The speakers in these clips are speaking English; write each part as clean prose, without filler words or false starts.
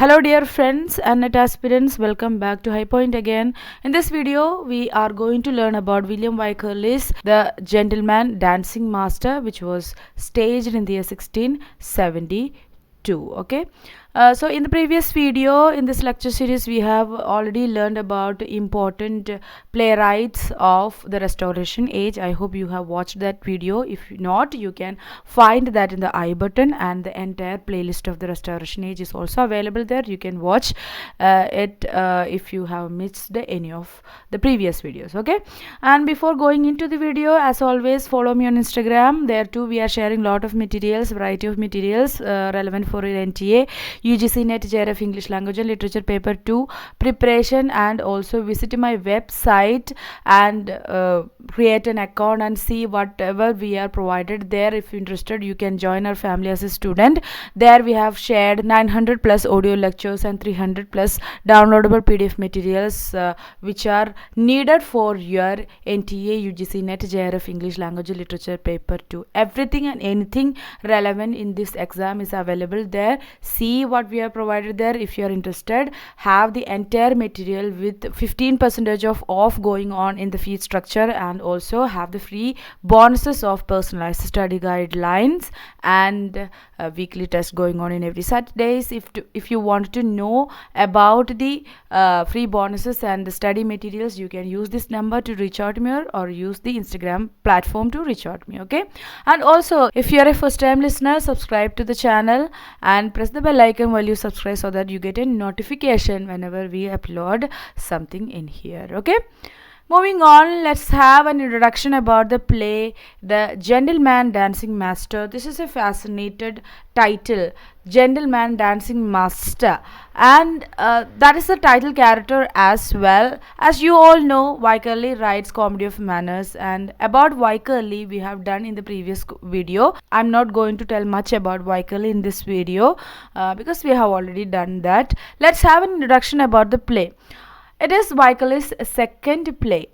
Hello dear friends and net aspirants, welcome back to High Point again. In this video, we are going to learn about William Wycherley's The Gentleman Dancing Master, which was staged in the year 1672. Okay. So in the previous video, in this lecture series, we have already learned about important playwrights of the Restoration Age. I hope you have watched that video. If not, you can find that in the I button, and the entire playlist of the Restoration Age is also available there. You can watch it if you have missed any of the previous videos. Okay, and before going into the video, as always, follow me on Instagram. There too we are sharing lot of materials, variety of materials relevant for your NTA, UGC NET JRF English Language and Literature Paper 2 preparation, and also visit my website and create an account and see whatever we are provided there. If you're interested, you can join our family as a student. There we have shared 900 plus audio lectures and 300 plus downloadable PDF materials which are needed for your NTA, UGC NET JRF English Language and Literature Paper 2. Everything and anything relevant in this exam is available there. See what we have provided there. If you are interested, have the entire material with 15% of off going on in the fee structure, and also have the free bonuses of personalized study guidelines and weekly test going on in every Saturdays. If you want to know about the free bonuses and the study materials, you can use this number to reach out to me, or use the Instagram platform to reach out to me. Okay, and also if you are a first time listener, subscribe to the channel and press the bell icon while you subscribe, so that you get a notification whenever we upload something in here. Okay, moving on, let's have an introduction about the play The Gentleman Dancing Master. This is a fascinated title, Gentleman Dancing Master, and that is the title character as well. As you all know, Wycherley writes comedy of manners, and about Wycherley we have done in the previous video. I'm not going to tell much about Wycherley in this video because we have already done that. Let's have an introduction about the play. It is Wycherley's second play.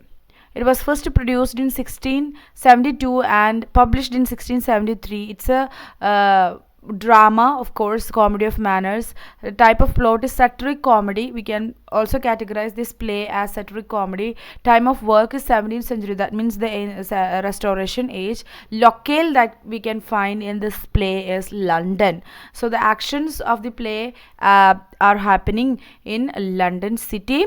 It was first produced in 1672 and published in 1673. It's a drama, of course, comedy of manners. The type of plot is satiric comedy. We can also categorize this play as satiric comedy. Time of work is 17th century. That means the Restoration Age. Locale that we can find in this play is London. So the actions of the play are happening in London city.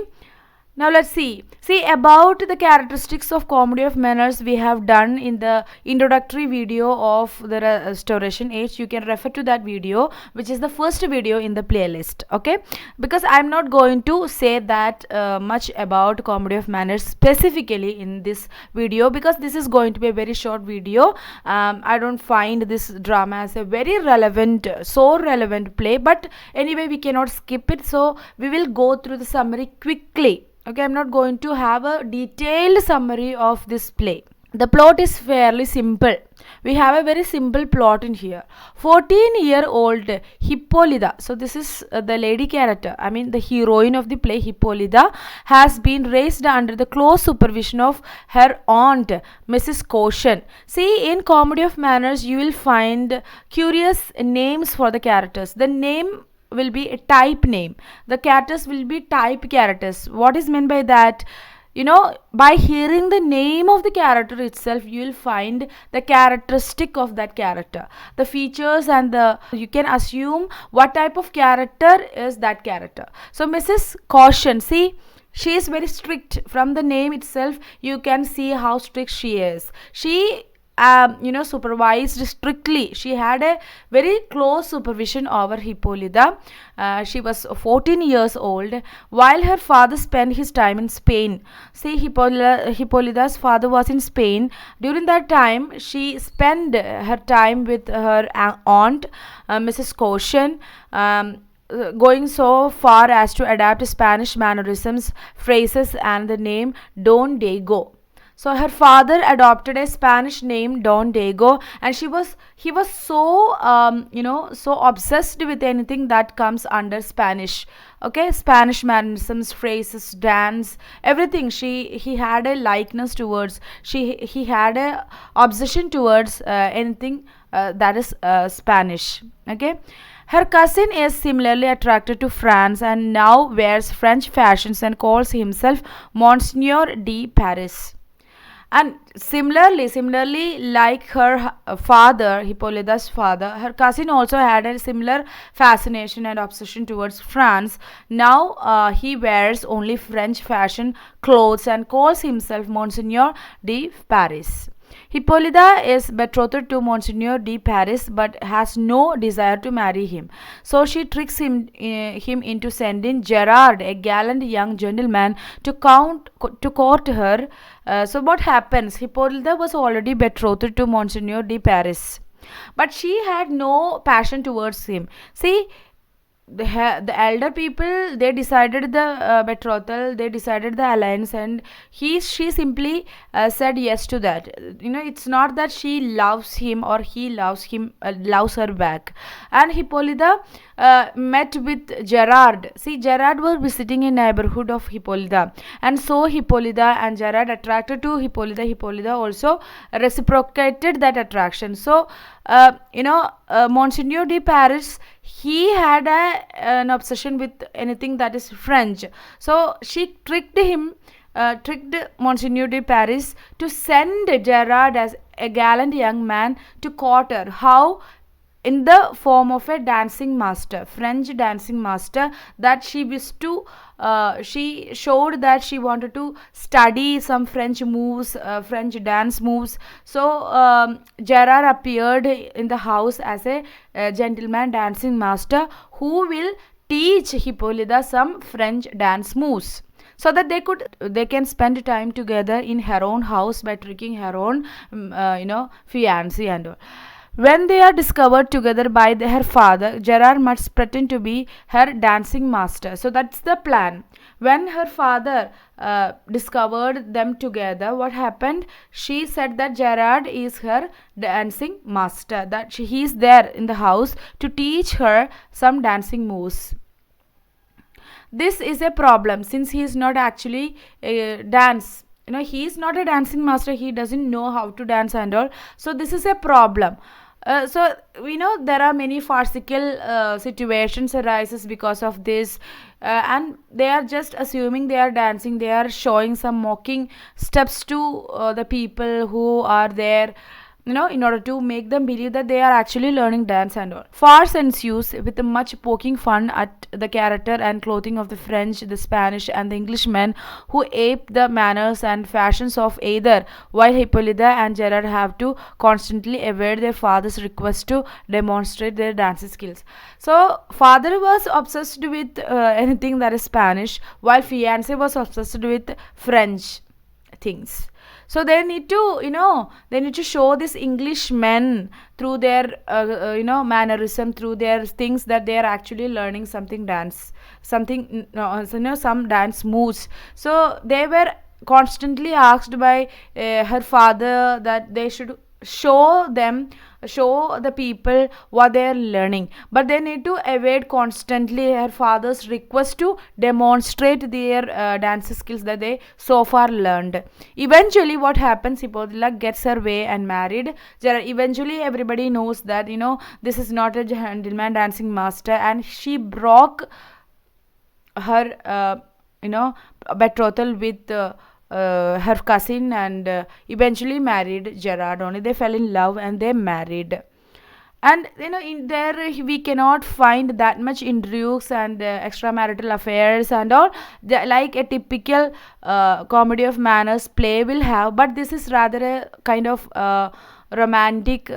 Now let's see about the characteristics of comedy of manners we have done in the introductory video of the Restoration Age. You can refer to that video, which is the first video in the playlist. Okay, because I'm not going to say that much about comedy of manners specifically in this video, because this is going to be a very short video. I don't find this drama as a very relevant, so relevant play, but anyway we cannot skip it, so we will go through the summary quickly. Okay, I'm not going to have a detailed summary of this play. The plot is fairly simple. We have a very simple plot in here. 14-year-old Hippolyta, so this is the lady character, I mean the heroine of the play, Hippolyta, has been raised under the close supervision of her aunt, Mrs. Caution. See, in comedy of manners you will find curious names for the characters. The name will be a type name. The characters will be type characters. What is meant by that? You know, by hearing the name of the character itself, you will find the characteristic of that character, the features, and you can assume what type of character is that character. So Mrs. Caution, see, she is very strict. From the name itself you can see how strict she is. She supervised strictly. She had a very close supervision over Hippolyta. She was 14 years old while her father spent his time in Spain. See, Hippolyta's father was in Spain. During that time, she spent her time with her aunt, Mrs. Caution, going so far as to adapt Spanish mannerisms, phrases, and the name Don Diego. So her father adopted a Spanish name, Don Diego, and he was so so obsessed with anything that comes under Spanish. Okay, Spanish mannerisms, phrases, dance, everything. He had a likeness towards. He had a obsession towards anything that is Spanish. Okay. Her cousin is similarly attracted to France and now wears French fashions and calls himself Monsieur de Paris. And similarly, like her father, Hippolyta's father, her cousin also had a similar fascination and obsession towards France. Now he wears only French fashion clothes and calls himself Monsieur de Paris. Hippolyta is betrothed to Monsieur de Paris but has no desire to marry him. So she tricks him into sending Gerard, a gallant young gentleman, to court her. So what happens? Hippolyta was already betrothed to Monsieur de Paris, but she had no passion towards him. See, the elder people, they decided the betrothal, they decided the alliance, and she simply said yes to that. It's not that she loves him or he loves her back. And Hippolyta met with Gerard. See, Gerard was visiting a neighborhood of Hippolyta, and so Hippolyta and Gerard attracted to Hippolyta. Hippolyta also reciprocated that attraction. So Monsieur de Paris, he had an obsession with anything that is French. So she tricked Monsieur de Paris to send Gerard as a gallant young man to court her. How? In the form of a dancing master, French dancing master, that she wished to she showed that she wanted to study some French moves, French dance moves. So Gerard appeared in the house as a gentleman dancing master who will teach Hippolyta some French dance moves, so that they can spend time together in her own house by tricking her own fiancé and all. When they are discovered together by her father, Gerard must pretend to be her dancing master. So that's the plan. When her father discovered them together, what happened? She said that Gerard is her dancing master, that he is there in the house to teach her some dancing moves. This is a problem since he is not actually a dance. He is not a dancing master. He doesn't know how to dance and all. So this is a problem. So there are many farcical situations arises because of this, and they are just assuming they are dancing. They are showing some mocking steps to the people who are there, in order to make them believe that they are actually learning dance and all. Farce ensues with much poking fun at the character and clothing of the French, the Spanish, and the Englishmen who ape the manners and fashions of either, while Hippolyta and Gerard have to constantly evade their father's request to demonstrate their dance skills. So father was obsessed with anything that is Spanish, while fiancé was obsessed with French things. So they need to show this English men through their mannerism, through their things, that they are actually learning something dance, something some dance moves. So they were constantly asked by her father that they should show the people what they are learning, but they need to evade constantly her father's request to demonstrate their dance skills that they so far learned. Eventually what happens? Hippolyta gets her way and married. Eventually everybody knows that this is not a gentleman dancing master, and she broke her betrothal with her cousin, and eventually married Gerard. Only they fell in love and they married. And in there we cannot find that much intrigues and extramarital affairs and all, like a typical comedy of manners play will have. But this is rather a kind of romantic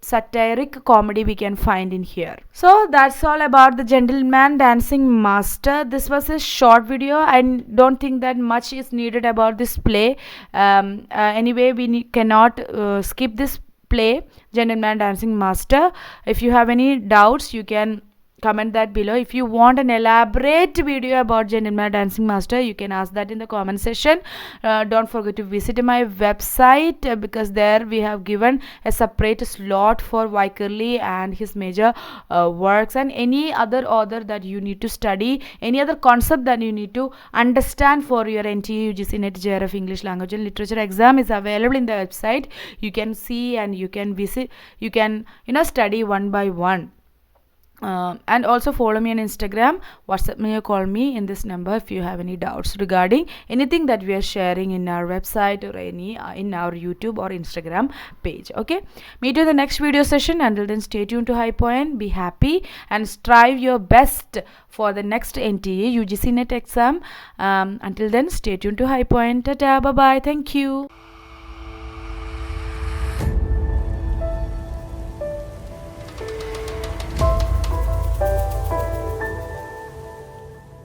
satiric comedy we can find in here. So that's all about the gentleman dancing master. This was a short video. I don't think that much is needed about this play. Anyway, we cannot skip this play, Gentleman Dancing Master. If you have any doubts, you can comment that below. If you want an elaborate video about Gentleman Dancing Master, you can ask that in the comment section. Don't forget to visit my website, because there we have given a separate slot for Wycherley and his major works, and any other author that you need to study, any other concept that you need to understand for your NTE UGC NET JRF English Language and Literature exam is available in the website. You can see and you can visit, you can study one by one. And also follow me on Instagram, WhatsApp me or call me in this number if you have any doubts regarding anything that we are sharing in our website or any in our YouTube or Instagram page. Okay, meet you in the next video session. Until then, stay tuned to High Point. Be happy and strive your best for the next NTA UGC NET exam. Until then, stay tuned to High Point. Tata, bye bye. Thank you.